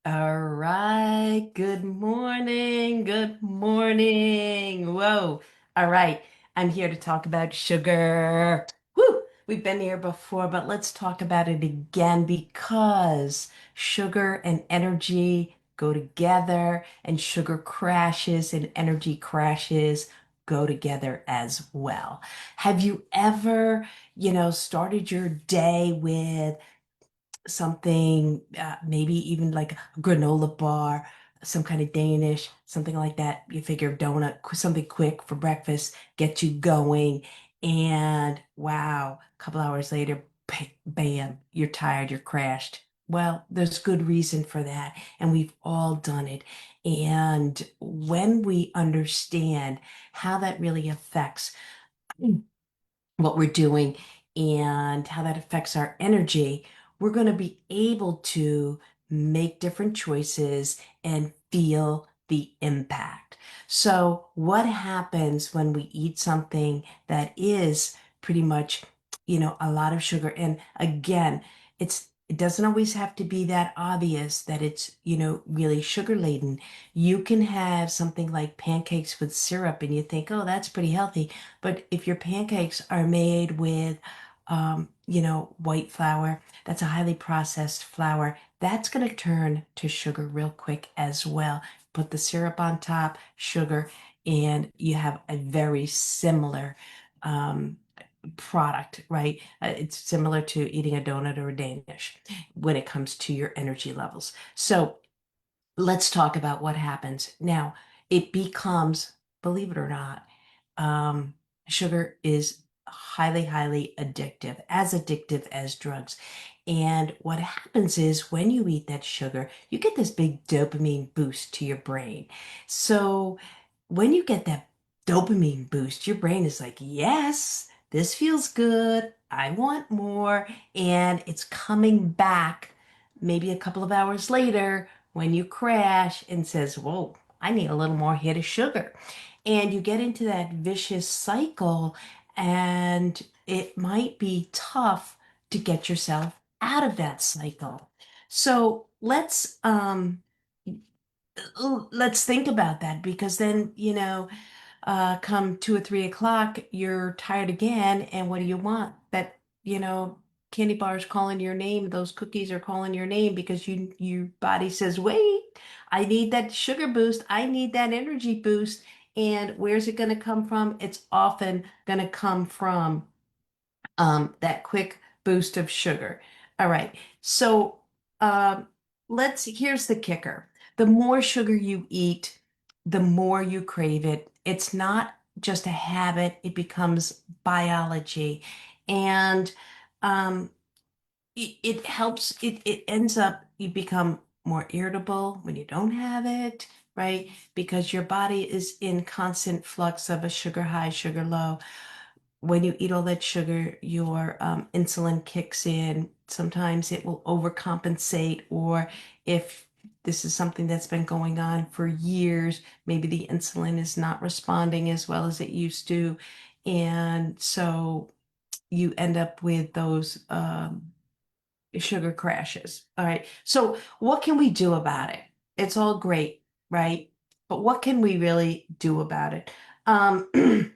All right. Good morning. Good morning. Whoa. All right. I'm here to talk about sugar. Woo! We've been here before, but let's talk about it again because sugar and energy go together, and sugar crashes and energy crashes go together as well. Have you ever, started your day with something, maybe even like a granola bar, some kind of Danish, something like that. You figure donut, something quick for breakfast, get you going. And wow, a couple hours later, bam, you're tired, you're crashed. Well, there's good reason for that, and we've all done it. And when we understand how that really affects what we're doing and how that affects our energy, we're going to be able to make different choices and feel the impact. So, what happens when we eat something that is pretty much, a lot of sugar? And again, it doesn't always have to be that obvious that it's, really sugar laden. You can have something like pancakes with syrup and you think, oh, that's pretty healthy. But if your pancakes are made with, white flour, that's a highly processed flour, that's going to turn to sugar real quick as well. Put the syrup on top, sugar, and you have a very similar um, product, right? It's similar to eating a donut or a Danish when it comes to your energy levels. So let's talk about what happens. Now, it becomes, believe it or not, um, sugar is highly, highly addictive as drugs. And what happens is when you eat that sugar, you get this big dopamine boost to your brain. So when you get that dopamine boost, your brain is like, yes, this feels good. I want more. And it's coming back maybe a couple of hours later when you crash and says, whoa, I need a little more hit of sugar. And you get into that vicious cycle, and it might be tough to get yourself out of that cycle. So let's think about that because then, come 2 or 3 o'clock, you're tired again, and what do you want? That, candy bar is calling your name, those cookies are calling your name because your body says, wait, I need that sugar boost, I need that energy boost. And where's it going to come from? It's often going to come from that quick boost of sugar. All right. So um, here's the kicker. The more sugar you eat, the more you crave it. It's not just a habit, it becomes biology. And um, it helps, it ends up, you become more irritable when you don't have it, right? Because your body is in constant flux of a sugar high, sugar low. When you eat all that sugar, your insulin kicks in. Sometimes it will overcompensate, or if this is something that's been going on for years, maybe the insulin is not responding as well as it used to. And so you end up with those sugar crashes. All right. So, what can we do about it? It's all great, right? But what can we really do about it? Um,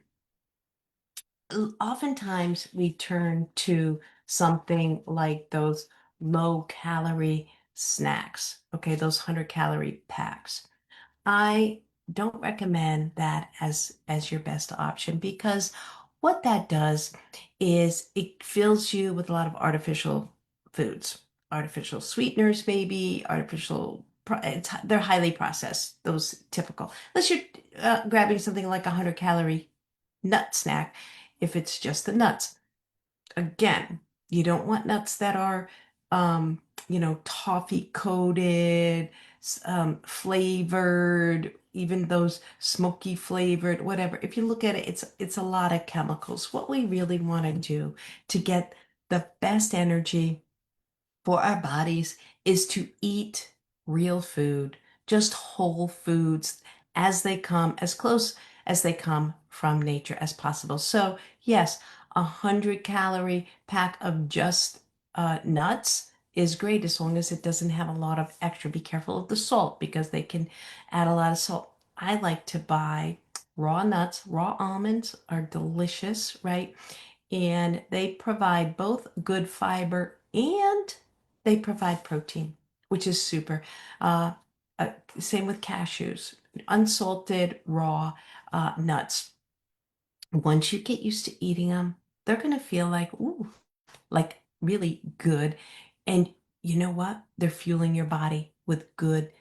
Oftentimes we turn to something like those low calorie snacks, okay, those 100-calorie packs. I don't recommend that as your best option because what that does is it fills you with a lot of artificial foods, artificial sweeteners, maybe they're highly processed, those typical. Unless you're grabbing something like a 100-calorie nut snack, if it's just the nuts. Again, you don't want nuts that are, toffee coated, flavored, even those smoky flavored, whatever. If you look at it, it's a lot of chemicals. What we really want to do to get the best energy for our bodies is to eat real food, just whole foods as they come, as close as they come from nature as possible. So, yes, 100-calorie pack of just nuts. is great as long as it doesn't have a lot of extra. Be careful of the salt because they can add a lot of salt. I like to buy raw nuts. Raw almonds are delicious, right? And they provide both good fiber and they provide protein, which is super. Uh, uh, Same with cashews, unsalted raw nuts. Once you get used to eating them, they're going to feel like, ooh, like really good. And you know what? They're fueling your body with good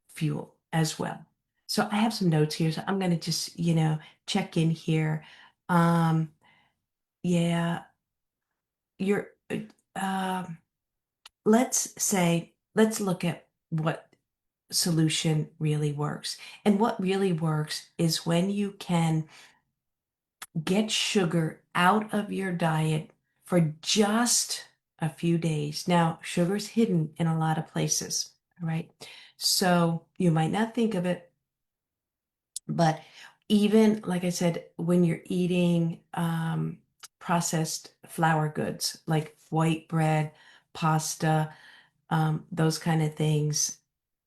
fuel as well. So I have some notes here. So I'm going to just, check in here. Um, yeah, you're, um, let's look at what solution really works. And what really works is when you can get sugar out of your diet for just a few days. Now, sugar's hidden in a lot of places, right? So you might not think of it, but even like I said, when you're eating processed flour goods like white bread, pasta, those kind of things,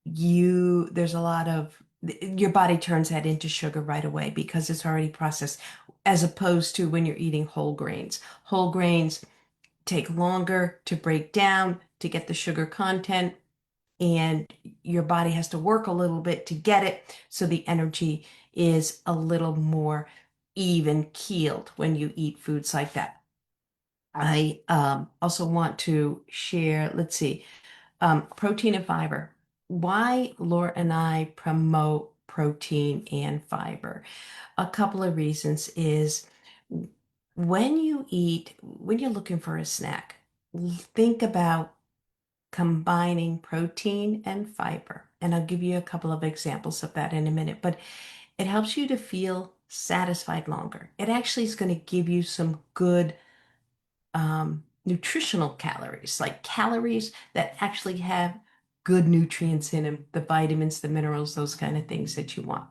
there's a lot of your body turns that into sugar right away because it's already processed, as opposed to when you're eating whole grains. Whole grains take longer to break down to get the sugar content, and your body has to work a little bit to get it, so the energy is a little more even keeled when you eat foods like that. I also want to share, let's see, protein and fiber. Why Laura and I promote protein and fiber? A couple of reasons is when you're looking for a snack, think about combining protein and fiber. And I'll give you a couple of examples of that in a minute, but it helps you to feel satisfied longer. It actually is going to give you some good nutritional calories, like calories that actually have good nutrients in them, the vitamins, the minerals, those kind of things that you want.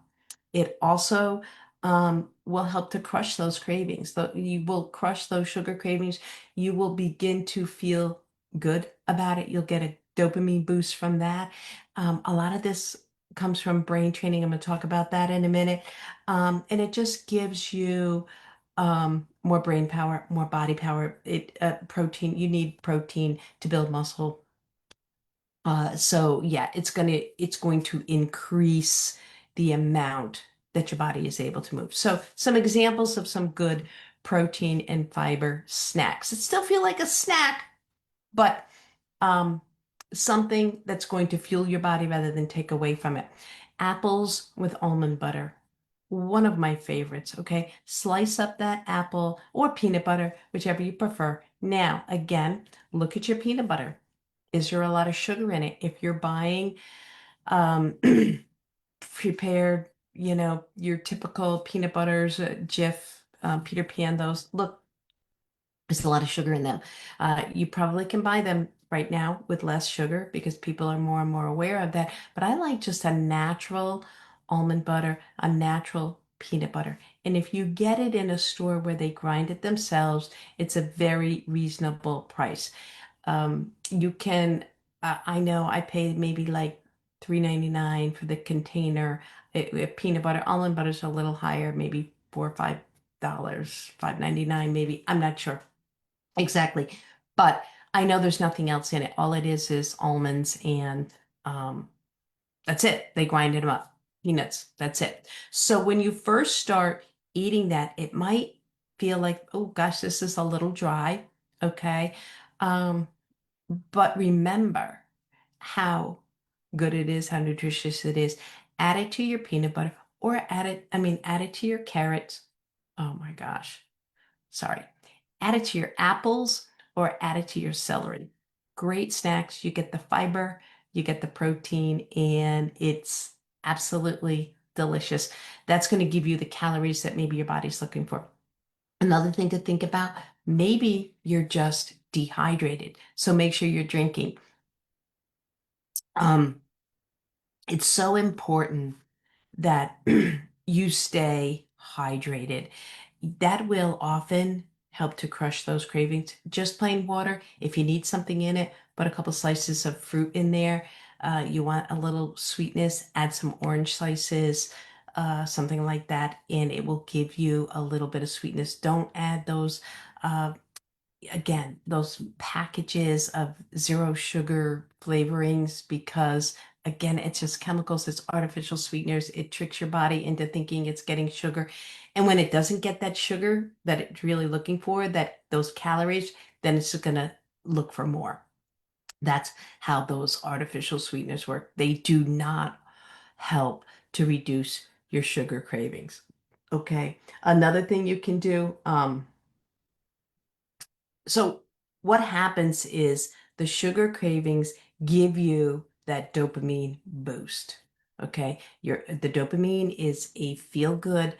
It also will help to crush those cravings. You will crush those sugar cravings. You will begin to feel good about it. You'll get a dopamine boost from that. A lot of this comes from brain training. I'm going to talk about that in a minute. And it just gives you more brain power, more body power. Protein, you need protein to build muscle. So yeah, it's going to increase the amount that your body is able to move. So some examples of some good protein and fiber snacks. It still feel like a snack, but um, something that's going to fuel your body rather than take away from it. Apples with almond butter. One of my favorites, okay? Slice up that apple or peanut butter, whichever you prefer. Now, again, look at your peanut butter. Is there a lot of sugar in it? If you're buying um, prepared, your typical peanut butters, Jif, Peter Pan, those, look, there's a lot of sugar in them. You probably can buy them right now with less sugar because people are more and more aware of that. But I like just a natural almond butter, a natural peanut butter. And if you get it in a store where they grind it themselves, it's a very reasonable price. You can, I know I paid maybe like $3.99 for the container. Peanut butter, almond butter is a little higher, maybe $4 or $5, $5.99 maybe. I'm not sure. Exactly. But I know there's nothing else in it. All it is almonds and um, that's it. They grinded them up. Peanuts. That's it. So when you first start eating that, it might feel like, oh gosh, this is a little dry. Okay. Um, but remember how good it is, how nutritious it is. Add it to your peanut butter or add it to your carrots. Oh my gosh. Sorry. Add it to your apples or add it to your celery. Great snacks. You get the fiber, you get the protein, and it's absolutely delicious. That's going to give you the calories that maybe your body's looking for. Another thing to think about, maybe you're just dehydrated. So make sure you're drinking. Um, it's so important that you stay hydrated. That will often help to crush those cravings. Just plain water, if you need something in it, put a couple slices of fruit in there. You want a little sweetness, add some orange slices, something like that, and it will give you a little bit of sweetness. Don't add those, uh, again, those packages of zero sugar flavorings because, again, it's just chemicals, it's artificial sweeteners. It tricks your body into thinking it's getting sugar. And when it doesn't get that sugar that it's really looking for, that those calories, then it's just gonna look for more. That's how those artificial sweeteners work. They do not help to reduce your sugar cravings. Okay. Another thing you can do, so what happens is the sugar cravings give you that dopamine boost. Okay. The dopamine is a feel good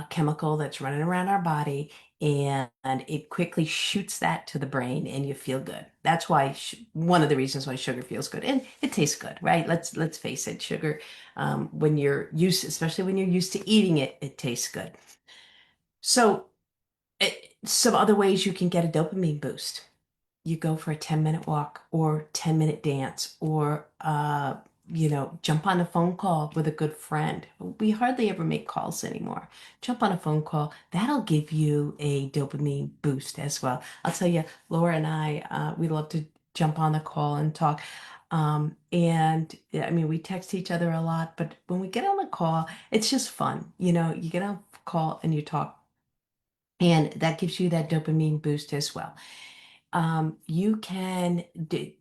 chemical that's running around our body, and it quickly shoots that to the brain and you feel good. That's why one of the reasons why sugar feels good and it tastes good, right? Let's face it, sugar, when you're used, especially when you're used to eating it, it tastes good. So some other ways you can get a dopamine boost. You go for a 10-minute walk or 10-minute dance or jump on a phone call with a good friend. We hardly ever make calls anymore. Jump on a phone call. That'll give you a dopamine boost as well. I'll tell you, Laura and I, we love to jump on the call and talk. And yeah, I mean, we text each other a lot, but when we get on the call, it's just fun. You get on a call and you talk, and that gives you that dopamine boost as well. You can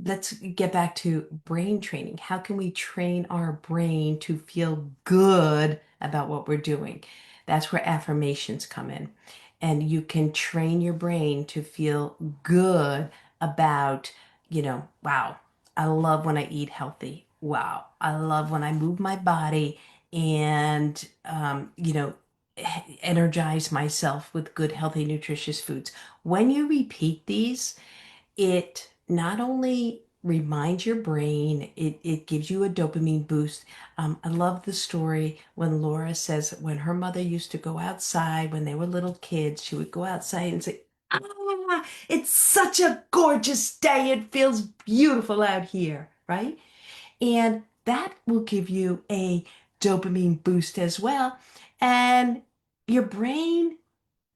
let's get back to brain training. How can we train our brain to feel good about what we're doing? That's where affirmations come in. And you can train your brain to feel good about, wow, I love when I eat healthy. Wow, I love when I move my body and, energize myself with good, healthy, nutritious foods. When you repeat these, it not only reminds your brain, it gives you a dopamine boost. I love the story when Laura says when her mother used to go outside when they were little kids, she would go outside and say, "Ah, it's such a gorgeous day. It feels beautiful out here," right? And that will give you a dopamine boost as well. And your brain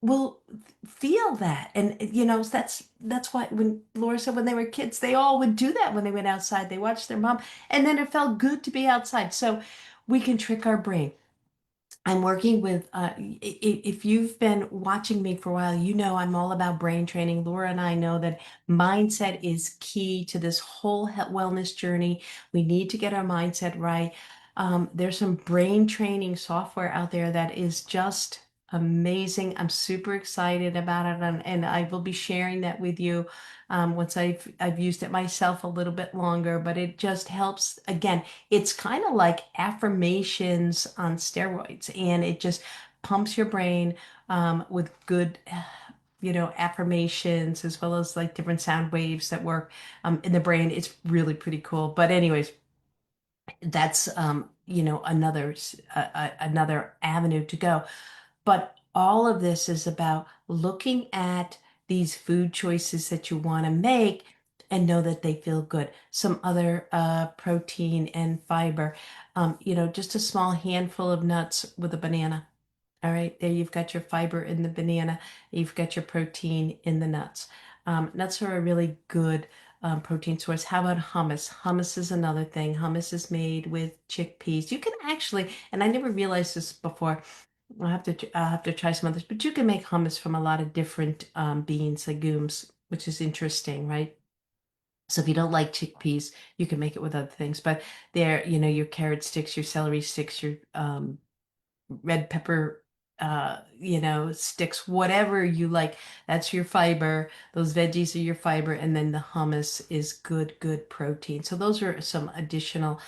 will feel that. And that's why when Laura said when they were kids, they all would do that when they went outside. They watched their mom, and then it felt good to be outside. So we can trick our brain. I'm working with, if you've been watching me for a while, you know I'm all about brain training. Laura and I know that mindset is key to this whole wellness journey. We need to get our mindset right. There's some brain training software out there that is just amazing. I'm super excited about it, and I will be sharing that with you once I've used it myself a little bit longer. But it just helps. Again, it's kind of like affirmations on steroids, and it just pumps your brain with good, affirmations as well as like different sound waves that work in the brain. It's really pretty cool. But anyways, that's another avenue to go. But all of this is about looking at these food choices that you want to make and know that they feel good. Some other protein and fiber, just a small handful of nuts with a banana. All right, there you've got your fiber in the banana, you've got your protein in the nuts. Nuts are a really good protein source. How about hummus? Hummus is another thing. Hummus is made with chickpeas. You can actually, and I never realized this before, I'll have to try some others, but you can make hummus from a lot of different beans, legumes, which is interesting, right? So if you don't like chickpeas, you can make it with other things. But there, your carrot sticks, your celery sticks, your red pepper sticks, whatever you like. That's your fiber. Those veggies are your fiber, and then the hummus is good protein. So those are some additional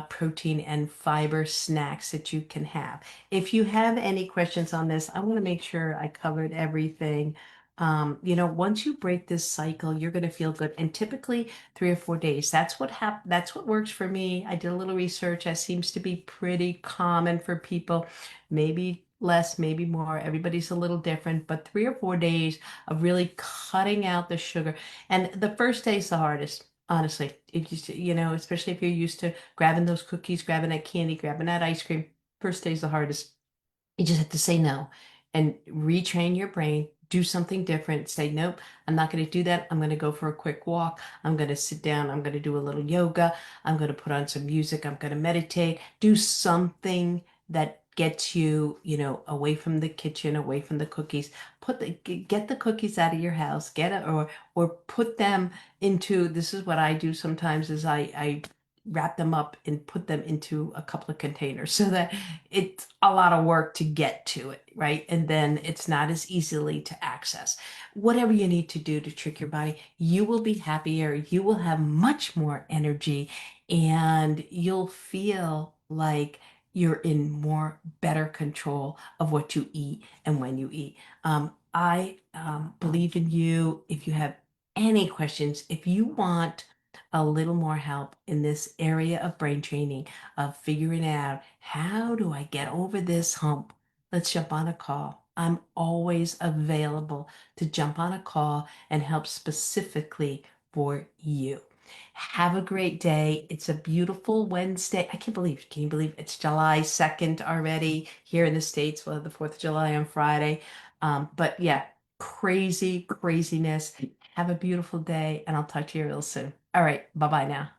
protein and fiber snacks that you can have. If you have any questions on this, I want to make sure I covered everything. Once you break this cycle, you're going to feel good. And typically 3 or 4 days. That's what works for me. I did a little research. That seems to be pretty common for people. Maybe less, maybe more. Everybody's a little different, but 3 or 4 days of really cutting out the sugar. And the first day is the hardest. Honestly, if especially if you're used to grabbing those cookies, grabbing that candy, grabbing that ice cream, first day's the hardest. You just have to say no and retrain your brain. Do something different. Say, nope, I'm not going to do that. I'm going to go for a quick walk. I'm going to sit down. I'm going to do a little yoga. I'm going to put on some music. I'm going to meditate. Do something that gets you, away from the kitchen, away from the cookies. Get the cookies out of your house. Get it or put them into, this is what I do sometimes is I wrap them up and put them into a couple of containers so that it's a lot of work to get to it, right? And then it's not as easily to access. Whatever you need to do to trick your body, you will be happier, you will have much more energy, and you'll feel like you're in more better control of what you eat and when you eat. I believe in you. If you have any questions, if you want a little more help in this area of brain training, of figuring out how do I get over this hump, let's jump on a call. I'm always available to jump on a call and help specifically for you. Have a great day. It's a beautiful Wednesday. Can you believe it's July 2nd already here in the States? Well, the 4th of July on Friday. But yeah, craziness. Have a beautiful day, and I'll talk to you real soon. All right, bye bye now.